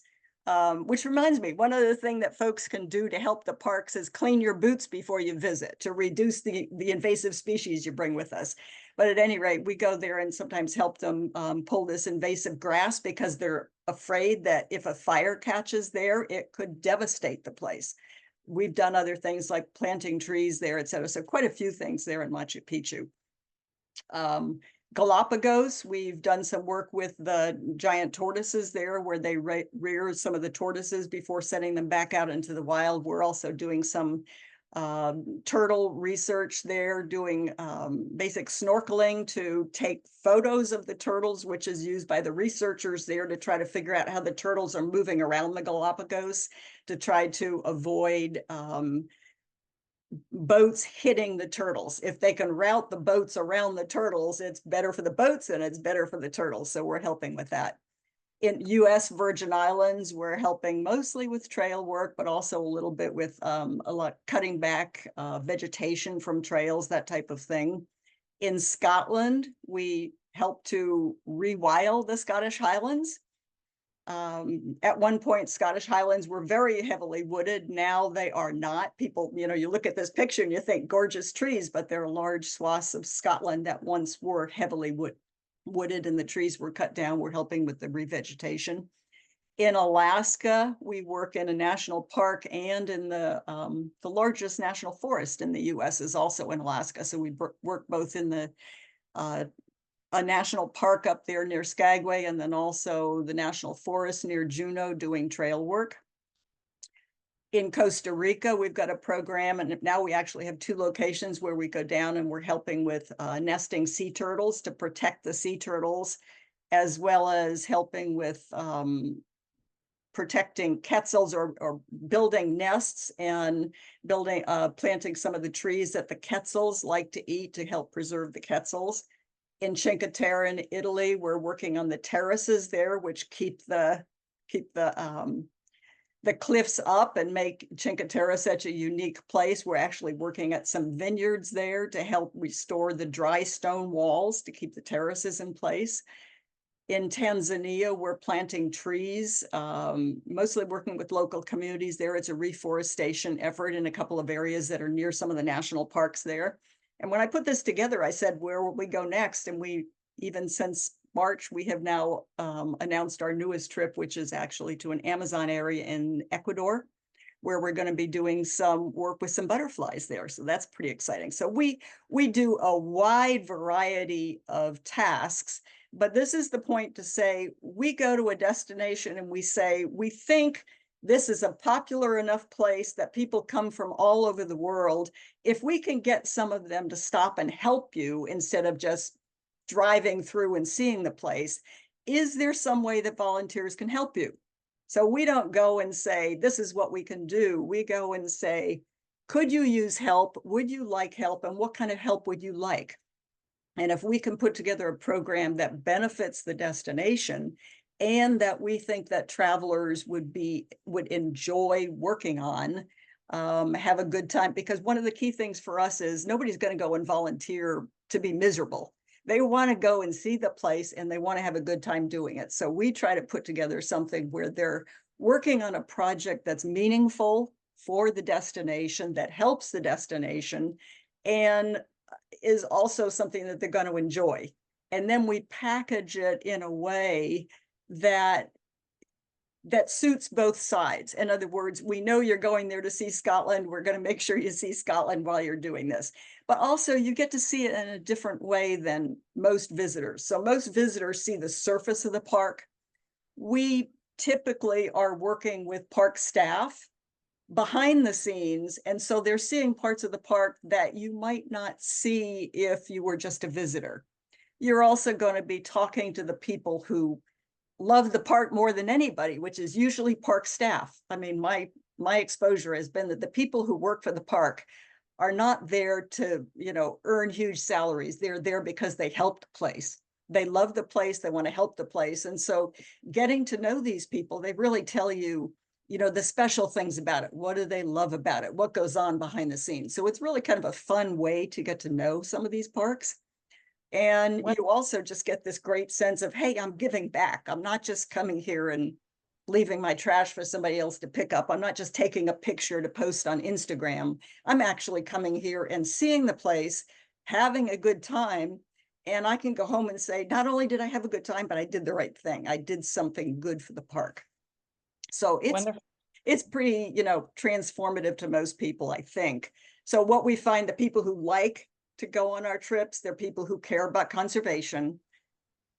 Which reminds me, one other thing that folks can do to help the parks is clean your boots before you visit to reduce the invasive species you bring with us. But at any rate, we go there and sometimes help them pull this invasive grass because they're afraid that if a fire catches there, it could devastate the place. We've done other things like planting trees there, et cetera. So quite a few things there in Machu Picchu. Galapagos, we've done some work with the giant tortoises there where they rear some of the tortoises before setting them back out into the wild. We're also doing some turtle research there, doing basic snorkeling to take photos of the turtles, which is used by the researchers there to try to figure out how the turtles are moving around the Galapagos to try to avoid boats hitting the turtles. If they can route the boats around the turtles, it's better for the boats and it's better for the turtles. So we're helping with that. In US Virgin Islands, we're helping mostly with trail work, but also a little bit with a lot cutting back vegetation from trails, that type of thing. In Scotland, we help to rewild the Scottish Highlands. At one point, Scottish Highlands were very heavily wooded. Now they are not. People, you look at this picture and you think gorgeous trees, but there are large swaths of Scotland that once were heavily wooded and the trees were cut down. We're helping with the revegetation. In Alaska, we work in a national park, and in the largest national forest in the US is also in Alaska. So we work both in the a national park up there near Skagway, and then also the national forest near Juneau doing trail work. In Costa Rica, we've got a program, and now we actually have 2 locations where we go down and we're helping with nesting sea turtles to protect the sea turtles, as well as helping with protecting quetzals or building nests and building planting some of the trees that the quetzals like to eat to help preserve the quetzals. In Cinque Terre in Italy, we're working on the terraces there, which keep the cliffs up and make Cinque Terre such a unique place. We're actually working at some vineyards there to help restore the dry stone walls to keep the terraces in place. In Tanzania, we're planting trees, mostly working with local communities there. It's a reforestation effort in a couple of areas that are near some of the national parks there. And when I put this together, I said, where will we go next? And we, even since March, we have now announced our newest trip, which is actually to an Amazon area in Ecuador, where we're going to be doing some work with some butterflies there. So that's pretty exciting. So we do a wide variety of tasks, but this is the point to say, we go to a destination and we say, we think this is a popular enough place that people come from all over the world. If we can get some of them to stop and help you instead of just driving through and seeing the place, is there some way that volunteers can help you? So we don't go and say, this is what we can do. We go and say, could you use help? Would you like help? And what kind of help would you like? And if we can put together a program that benefits the destination and that we think that travelers would enjoy working on, have a good time, because one of the key things for us is nobody's going to go and volunteer to be miserable. They want to go and see the place and they want to have a good time doing it. So we try to put together something where they're working on a project that's meaningful for the destination, that helps the destination, and is also something that they're going to enjoy. And then we package it in a way that suits both sides. In other words, we know you're going there to see Scotland. We're going to make sure you see Scotland while you're doing this. But also you get to see it in a different way than most visitors. So most visitors see the surface of the park. We typically are working with park staff behind the scenes. And so they're seeing parts of the park that you might not see if you were just a visitor. You're also going to be talking to the people who love the park more than anybody, which is usually park staff. I mean, my exposure has been that the people who work for the park are not there to, earn huge salaries. They're there because they help the place. They love the place. They want to help the place. And so getting to know these people, they really tell you, the special things about it. What do they love about it? What goes on behind the scenes? So it's really kind of a fun way to get to know some of these parks. And you also just get this great sense of, hey, I'm giving back. I'm not just coming here and leaving my trash for somebody else to pick up. I'm not just taking a picture to post on Instagram. I'm actually coming here and seeing the place, having a good time. And I can go home and say, not only did I have a good time, but I did the right thing. I did something good for the park. So it's pretty, transformative to most people, I think. So what we find, the people who like to go on our trips, they're people who care about conservation.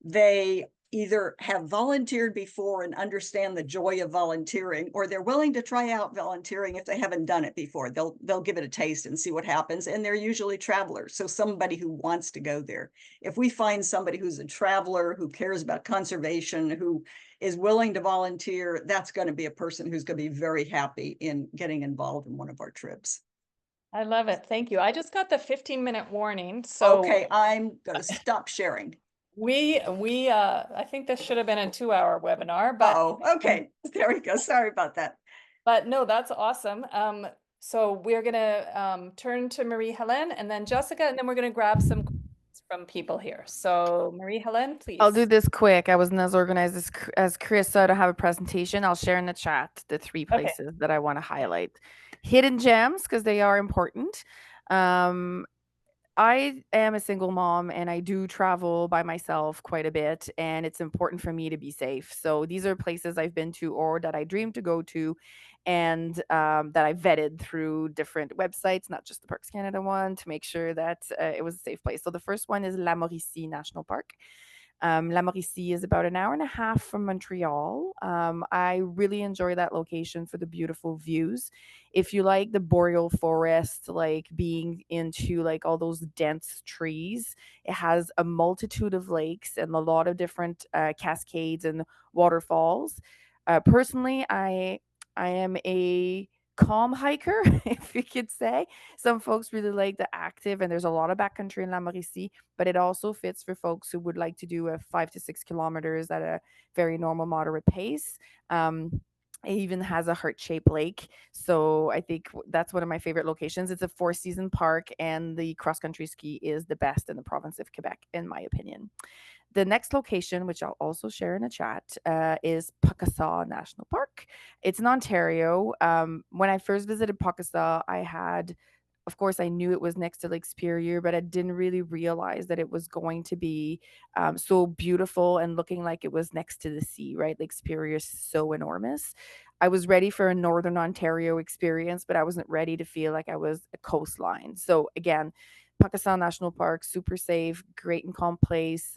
They either have volunteered before and understand the joy of volunteering, or they're willing to try out volunteering if they haven't done it before. They'll give it a taste and see what happens. And they're usually travelers, so somebody who wants to go there. If we find somebody who's a traveler, who cares about conservation, who is willing to volunteer, that's going to be a person who's going to be very happy in getting involved in one of our trips. I love it. Thank you. I just got the 15-minute warning. So okay, I'm going to stop sharing. I think this should have been a 2-hour webinar, but okay, there we go. Sorry about that. But no, that's awesome. So we're gonna turn to Marie-Hélène and then Jessica, and then we're gonna grab some questions from people here. So Marie-Hélène, please. I'll do this quick. I wasn't as organized as Chris, so I don't have a presentation. I'll share in the chat the 3 places that I want to highlight. Hidden gems, because they are important. I am a single mom and I do travel by myself quite a bit, and it's important for me to be safe. So these are places I've been to or that I dream to go to, and that I vetted through different websites, not just the Parks Canada one, to make sure that it was a safe place. So the first one is La Mauricie National Park. La Mauricie is about an hour and a half from Montreal. I really enjoy that location for the beautiful views. If you like the boreal forest, like being into like all those dense trees, it has a multitude of lakes and a lot of different cascades and waterfalls. Personally, I am a calm hiker, if you could say. Some folks really like the active, and there's a lot of backcountry in La Mauricie, but it also fits for folks who would like to do a 5 to 6 kilometers at a very normal, moderate pace. It even has a heart-shaped lake, so I think that's one of my favorite locations. It's a four-season park, and the cross-country ski is the best in the province of Quebec, in my opinion. The next location, which I'll also share in a chat, is Pakasaw National Park. It's in Ontario. When I first visited Pakasaw, of course, I knew it was next to Lake Superior, but I didn't really realize that it was going to be so beautiful and looking like it was next to the sea, right? Lake Superior is so enormous. I was ready for a Northern Ontario experience, but I wasn't ready to feel like I was a coastline. So again, Pakistan National Park, super safe, great and calm place.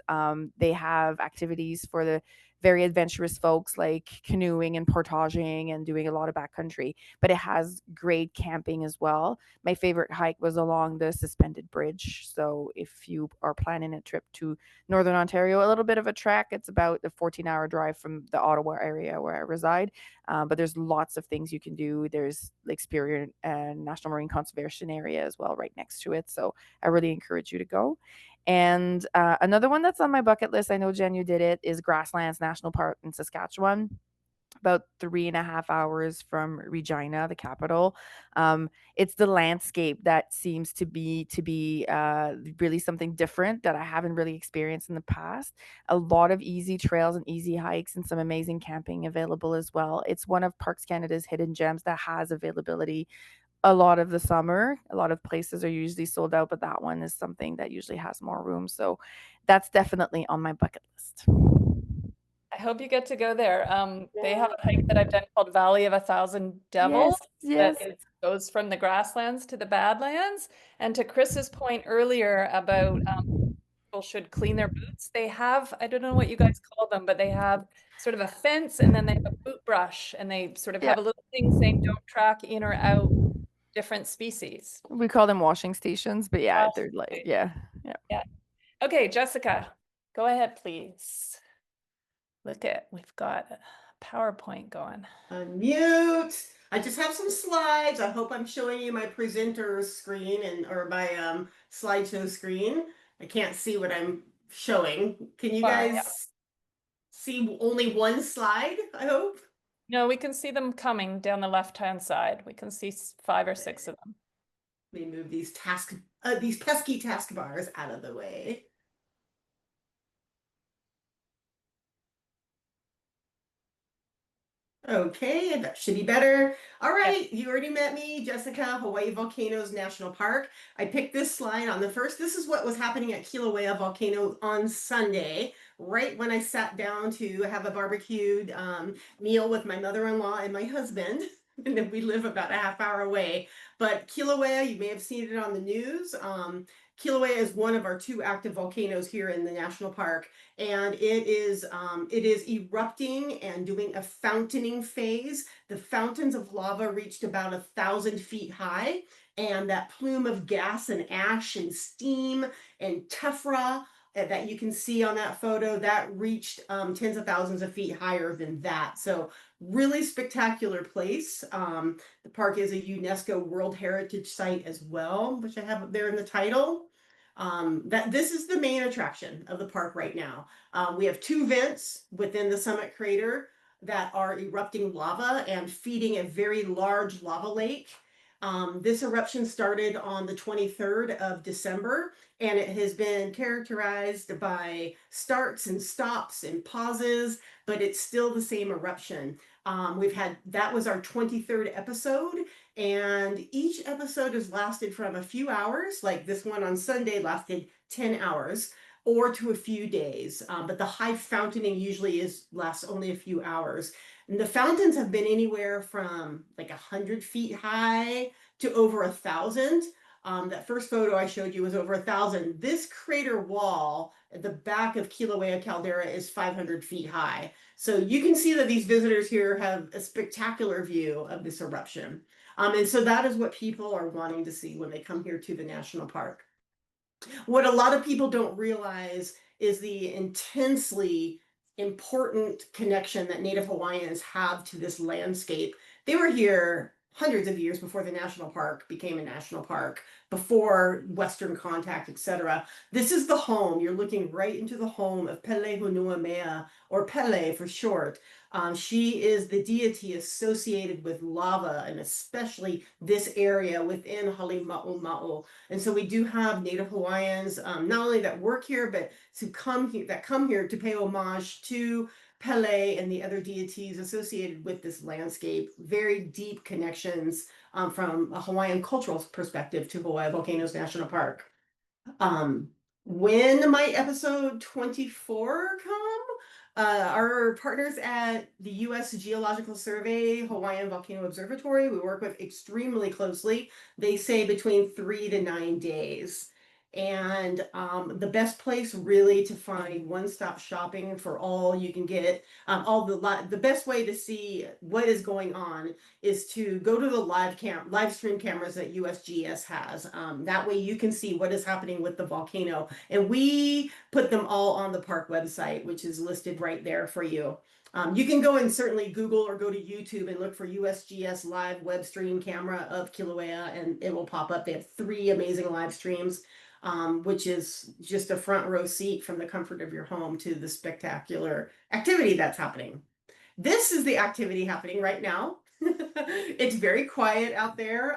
They have activities for the very adventurous folks like canoeing and portaging and doing a lot of backcountry, but it has great camping as well. My favorite hike was along the suspended bridge. So if you are planning a trip to Northern Ontario, a little bit of a trek, it's about a 14-hour drive from the Ottawa area where I reside. But there's lots of things you can do. There's Lake Superior and National Marine Conservation Area as well right next to it. So I really encourage you to go. And another one that's on my bucket list, I know Jen, you did it, is Grasslands National Park in Saskatchewan, about 3.5 hours from Regina, the capital. It's the landscape that seems to be really something different that I haven't really experienced in the past. A lot of easy trails and easy hikes and some amazing camping available as well. It's one of Parks Canada's hidden gems that has availability a lot of the summer. A lot of places are usually sold out, but that one is something that usually has more room. So that's definitely on my bucket list. I hope you get to go there. They have a hike that I've done called Valley of a Thousand Devils Yes. that goes from the grasslands to the badlands. And to Chris's point earlier about people should clean their boots, they have, I don't know what you guys call them, but they have sort of a fence and then they have a boot brush and they sort of have a little thing saying don't track in or out different species. We call them washing stations, but yeah, they're like, yeah. Okay, Jessica, go ahead, please. We've got a PowerPoint going. Unmute. I just have some slides. I hope I'm showing you my presenter's screen or my slideshow screen. I can't see what I'm showing. Can you guys see only one slide, I hope? No, we can see them coming down the left-hand side. We can see 5 or 6 of them. Let me move these pesky taskbars out of the way. Okay, that should be better. All right, you already met me, Jessica, Hawaii Volcanoes National Park. I picked this slide on the first. This is what was happening at Kilauea Volcano on Sunday, right when I sat down to have a barbecued meal with my mother-in-law and my husband. And then we live about a half hour away. But Kilauea, you may have seen it on the news. Kilauea is one of our 2 active volcanoes here in the national park, and it is erupting and doing a fountaining phase. The fountains of lava reached about 1,000 feet high, and that plume of gas and ash and steam and tephra that you can see on that photo, that reached tens of thousands of feet higher than that. So really spectacular place. The park is a UNESCO World Heritage Site as well, which I have up there in the title. This is the main attraction of the park right now. We have 2 vents within the summit crater that are erupting lava and feeding a very large lava lake. This eruption started on the 23rd of December, and it has been characterized by starts and stops and pauses, but it's still the same eruption. That was our 23rd episode, and each episode has lasted from a few hours, like this one on Sunday lasted 10 hours, or to a few days. But the high fountaining usually lasts only a few hours. And the fountains have been anywhere from like 100 feet high to over 1,000. That first photo I showed you was over 1,000. This crater wall at the back of Kilauea caldera is 500 feet high. So you can see that these visitors here have a spectacular view of this eruption. And so that is what people are wanting to see when they come here to the national park. What a lot of people don't realize is the intensely important connection that Native Hawaiians have to this landscape. They were here hundreds of years before the national park became a national park, before Western contact, etc. This is the home. You're looking right into the home of Pele Hunuamea, or Pele for short. She is the deity associated with lava, and especially this area within Halima'uma'u. And so we do have Native Hawaiians, not only that work here, but that come here to pay homage to Pele and the other deities associated with this landscape. Very deep connections from a Hawaiian cultural perspective to Hawaii Volcanoes National Park. When might episode 24 come? Our partners at the U.S. Geological Survey Hawaiian Volcano Observatory, we work with extremely closely. They say between 3 to 9 days. And the best place really to find one-stop shopping for all you can get, the best way to see what is going on is to go to the live stream cameras that USGS has. That way you can see what is happening with the volcano. And we put them all on the park website, which is listed right there for you. You can go and certainly Google or go to YouTube and look for USGS live web stream camera of Kilauea, and it will pop up. They have 3 amazing live streams, which is just a front row seat from the comfort of your home to the spectacular activity that's happening. This is the activity happening right now. It's very quiet out there.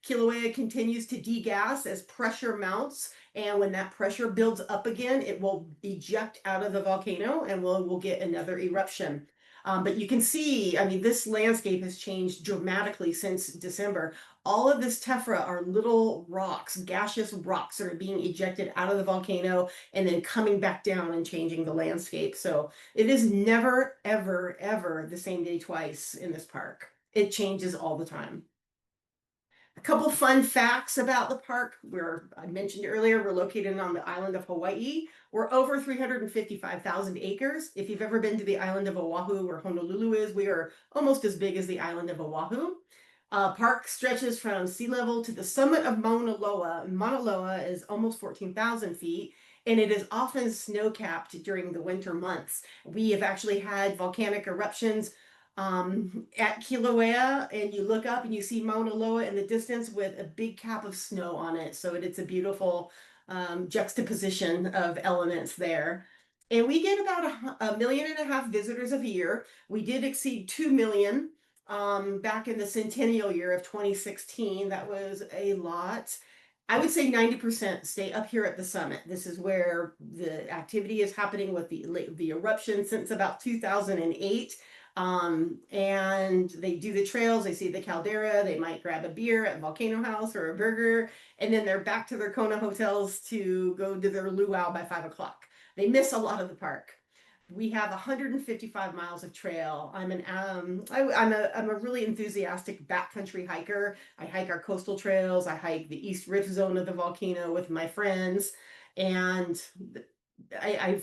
Kilauea continues to degas as pressure mounts. And when that pressure builds up again, it will eject out of the volcano and we'll get another eruption. But you can see, I mean, this landscape has changed dramatically since December. All of this tephra are little rocks, gaseous rocks that are being ejected out of the volcano and then coming back down and changing the landscape. So it is never, ever, ever the same day twice in this park. It changes all the time. A couple fun facts about the park. I mentioned earlier, we're located on the island of Hawaii. We're over 355,000 acres. If you've ever been to the island of Oahu, where Honolulu is, we are almost as big as the island of Oahu. Park stretches from sea level to the summit of Mauna Loa. Mauna Loa is almost 14,000 feet, and it is often snow-capped during the winter months. We have actually had volcanic eruptions at Kilauea, and you look up and you see Mauna Loa in the distance with a big cap of snow on it. So it's a beautiful juxtaposition of elements there. And we get about 1.5 million visitors a year. We did exceed 2 million back in the centennial year of 2016. That was a lot. I would say 90% stay up here at the summit. This is where the activity is happening with the eruption since about 2008. And they do the trails, they see the caldera, they might grab a beer at Volcano House or a burger, and then they're back to their Kona hotels to go to their luau by 5 o'clock. They miss a lot of the park. We have 155 miles of trail. I'm a really enthusiastic backcountry hiker. I hike our coastal trails. I hike the East Rift Zone of the volcano with my friends, and I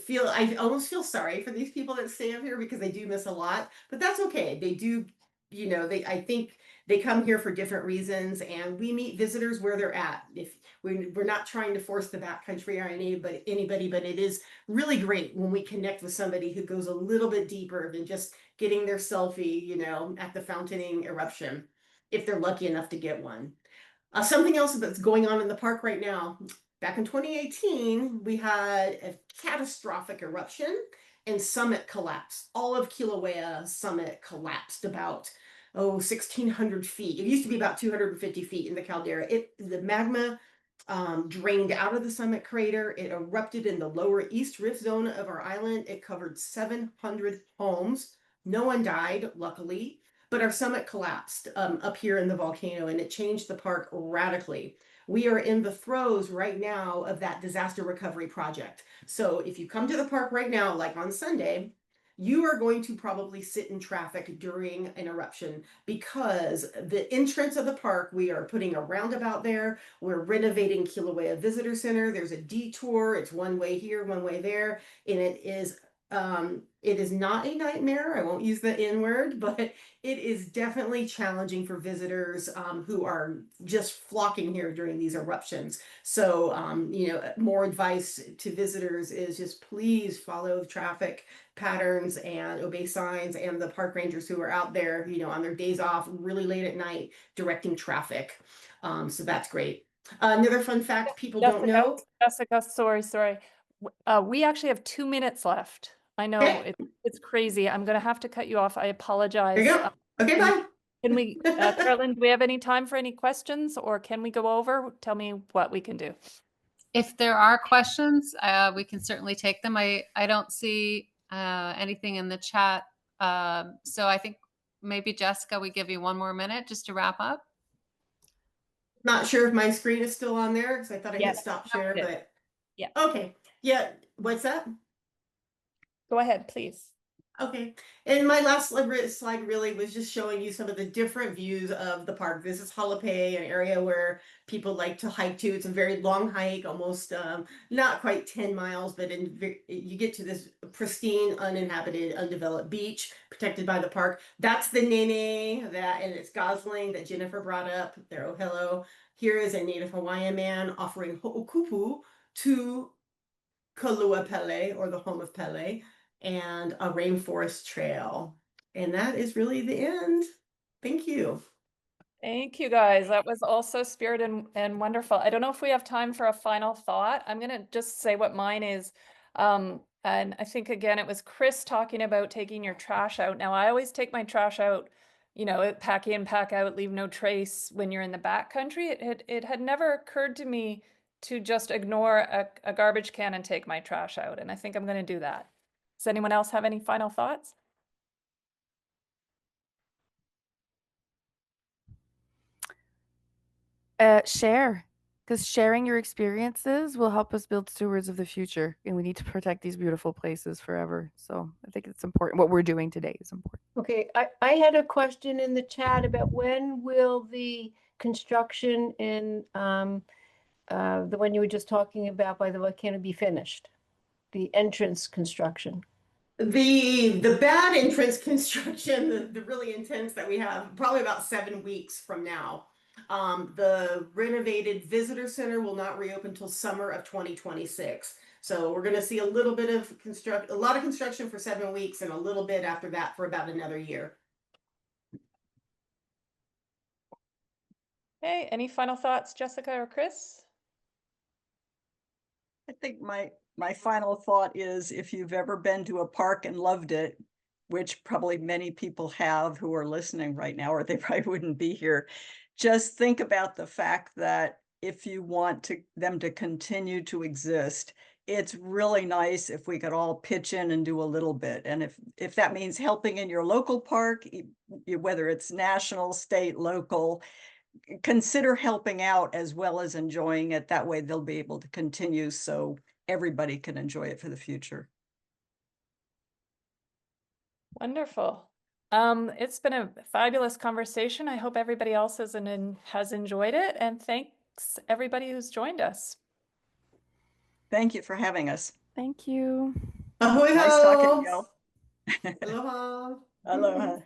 almost feel sorry for these people that stay up here because they do miss a lot, but that's okay. They do, I think they come here for different reasons, and we meet visitors where they're at. If we're not trying to force the backcountry on anybody, but it is really great when we connect with somebody who goes a little bit deeper than just getting their selfie, at the fountaining eruption, if they're lucky enough to get one. Something else that's going on in the park right now. Back in 2018, we had a catastrophic eruption and summit collapse. All of Kilauea summit collapsed about 1,600 feet. It used to be about 250 feet in the caldera. The magma drained out of the summit crater. It erupted in the lower East Rift Zone of our island. It covered 700 homes. No one died, luckily, but our summit collapsed up here in the volcano, and it changed the park radically. We are in the throes right now of that disaster recovery project. So if you come to the park right now, like on Sunday, you are going to probably sit in traffic during an eruption because the entrance of the park, we are putting a roundabout there. We're renovating Kilauea Visitor Center. There's a detour. It's one way here, one way there. And it is not a nightmare. I won't use the N word, but it is definitely challenging for visitors who are just flocking here during these eruptions. So, more advice to visitors is just please follow the traffic patterns and obey signs, and the park rangers who are out there, on their days off really late at night directing traffic. So that's great. Another fun fact people don't know. Jessica, sorry. We actually have 2 minutes left. I know Okay. it's crazy. I'm going to have to cut you off. I apologize. There you go. Okay, bye. Can we, Carolyn, do we have any time for any questions, or can we go over? Tell me what we can do. If there are questions, we can certainly take them. I don't see anything in the chat. So I think maybe, Jessica, we give you 1 more minute just to wrap up. Not sure if my screen is still on there because I thought I hit stop share, but yeah. Okay. Yeah. What's that? Go ahead, please. Okay. And my last slide really was just showing you some of the different views of the park. This is Halape, an area where people like to hike to. It's a very long hike, almost not quite 10 miles, but you get to this pristine, uninhabited, undeveloped beach protected by the park. That's the Nene, and it's Gosling that Jennifer brought up there. Oh, hello. Here is a Native Hawaiian man offering ho'okupu to Kalua Pele, or the home of Pele, and a rainforest trail. And that is really the end. Thank you. Thank you, guys. That was also spirited and wonderful. I don't know if we have time for a final thought. I'm going to just say what mine is. And I think, again, it was Chris talking about taking your trash out. Now, I always take my trash out, pack in, pack out, leave no trace when you're in the backcountry. It had never occurred to me to just ignore a garbage can and take my trash out. And I think I'm going to do that. Does anyone else have any final thoughts? Share, because sharing your experiences will help us build stewards of the future, and we need to protect these beautiful places forever. So I think it's important. What we're doing today is important. Okay, I had a question in the chat about when will the construction in the one you were just talking about by the volcano be finished? The entrance construction. The bad entrance construction, the really intense that we have, probably about 7 weeks from now. The renovated visitor center will not reopen until summer of 2026. So we're going to see a little bit of a lot of construction for 7 weeks, and a little bit after that for about another year. Okay, any final thoughts, Jessica or Chris? I think my final thought is, if you've ever been to a park and loved it, which probably many people have who are listening right now, or they probably wouldn't be here, just think about the fact that if you want them to continue to exist, it's really nice if we could all pitch in and do a little bit. And if that means helping in your local park, whether it's national, state, local, consider helping out as well as enjoying it. That way they'll be able to continue so everybody can enjoy it for the future. Wonderful. It's been a fabulous conversation. I hope everybody else has enjoyed it. And thanks everybody who's joined us. Thank you for having us. Thank you. Ahoy Nice talking to y'all. Aloha. Aloha.